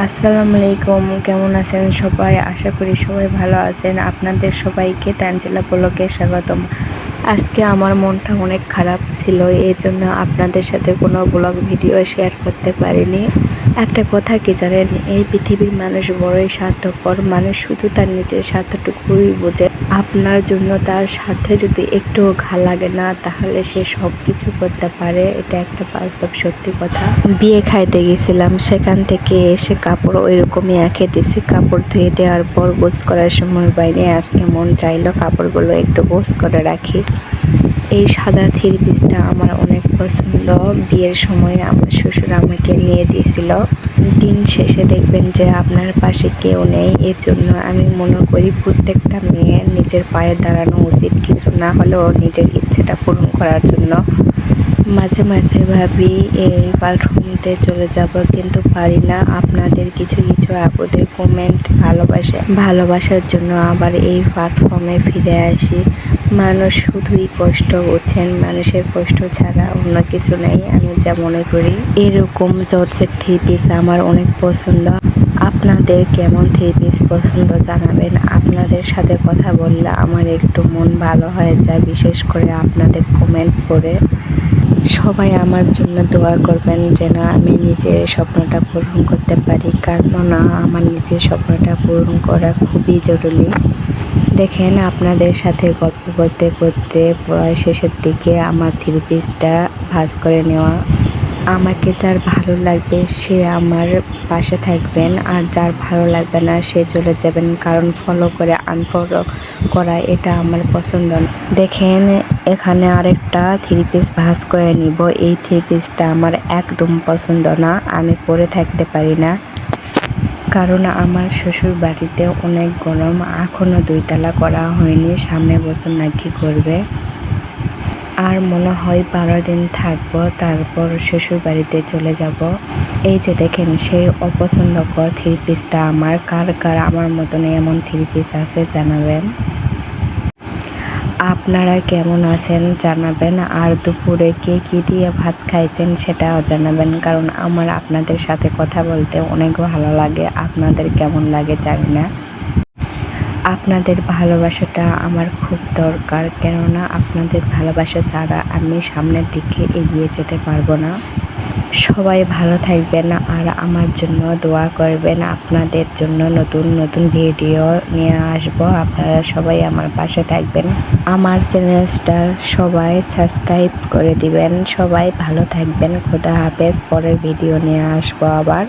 আসসালামু আলাইকুম, কেমন আছেন সবাই? আশা করি সবাই ভালো আছেন। আপনাদের সবাইকে তানজিলা ব্লগে স্বাগতম। আজকে আমার মনটা অনেক খারাপ ছিল, এই জন্য আপনাদের সাথে কোনো ব্লগ ভিডিও শেয়ার করতে পারিনি। একটা কথা কি জানেন, এই পৃথিবীর মানুষ বড়ই স্বার্থপর। মানুষ শুধু তার নিজের স্বার্থটুকুই বোঝে। আপনার জন্য তার স্বার্থে যদি একটুও ঘা লাগে না, তাহলে সে সব কিছু করতে পারে। এটা একটা বাস্তব সত্যি কথা। বিয়ে খাইতে গেছিলাম, সেখান থেকে এসে কাপড় ওইরকমই এঁকে দিছি। কাপড় ধুয়ে দেওয়ার পর গোছ করার সময় বাইরে আজকে মন চাইলো কাপড়গুলো একটু গোছ করে রাখি। এই সাদা থ্রি পিসটা আমার অনেক পছন্দ। বিয়ের সময় আমার শ্বশুর আমাকে নিয়ে দিয়েছিল। দিন শেষে দেখবেন যে আপনার পাশে কেউ নেই। এর জন্য আমি মনে করি প্রত্যেকটা মেয়ের নিজের পায়ে দাঁড়ানো উচিত, কিছু না হলেও নিজের ইচ্ছেটা পূরণ করার জন্য। মাঝে মাঝে ভাবি এই প্ল্যাটফর্মতে চলে যাব, কিন্তু পারি না। আপনাদের কিছু কিছু আপুদের কমেন্ট ভালোবাসার জন্য আবার এই প্ল্যাটফর্মে ফিরে আসি। মানুষ শুধুই কষ্ট বুঝছেন, মানুষের কষ্ট ছাড়া অন্য কিছু নেই, আমি যা মনে করি। এরকম জর্জেট থ্রি পিস আমার অনেক পছন্দ। আপনাদের কেমন থ্রি পিস পছন্দ জানাবেন। আপনাদের সাথে কথা বললে আমার একটু মন ভালো হয়ে যায়, বিশেষ করে আপনাদের কমেন্ট পড়ে। সবাই আমার জন্য দোয়া করবেন যেন আমি নিজের স্বপ্নটা পূরণ করতে পারি, কেননা আমার নিজের স্বপ্নটা পূরণ করা খুবই জরুরি। দেখেন, আপনাদের সাথে গল্প করতে করতে প্রায় শেষের দিকে আমার থ্রি পিসটা ভাঁজ করে নেওয়া। আমাকে যার ভালো লাগবে সে আমার পাশে থাকবেন, আর যার ভালো লাগবে না সে চলে যাবেন, কারণ ফলো করে আনফলো করা এটা আমার পছন্দ না। দেখেন, এখানে আরেকটা থ্রি পিস ভাঁজ করে নিব। এই থ্রি পিসটা আমার একদম পছন্দ না, আমি পরে থাকতে পারি না, কারণ আমার শ্বশুর বাড়িতে অনেক গরম। এখনও 2 তালা করা হয়নি, সামনের বছর নাকি করবে। আর মনে হয় 12 দিন থাকবো, তারপর শ্বশুর বাড়িতে চলে যাব। এই যে দেখেন, সেই অপছন্দকর থ্রি পিসটা আমার। কার কার আমার মতন এমন থ্রি পিস আছে জানাবেন। আপনারা কেমন আছেন জানাবেন, আর দুপুরে কে কী দিয়ে ভাত খাইছেন সেটাও জানাবেন, কারণ আমার আপনাদের সাথে কথা বলতে অনেক ভালো লাগে। আপনাদের কেমন লাগে জানি না। আপনাদের ভালোবাসাটা আমার খুব দরকার, কেননা আপনাদের ভালোবাসা ছাড়া আমি সামনের দিকে এগিয়ে যেতে পারবো না। সবাই ভালো থাকবেন আর আমার জন্য দোয়া করবেন। আপনাদের জন্য নতুন নতুন ভিডিও নিয়ে আসবো, আপনারা সবাই আমার পাশে থাকবেন। আমার চ্যানেলটা সবাই সাবস্ক্রাইব করে দিবেন। সবাই ভালো থাকবেন। খোদা হাফেজ। পরের ভিডিও নিয়ে আসবো আবার।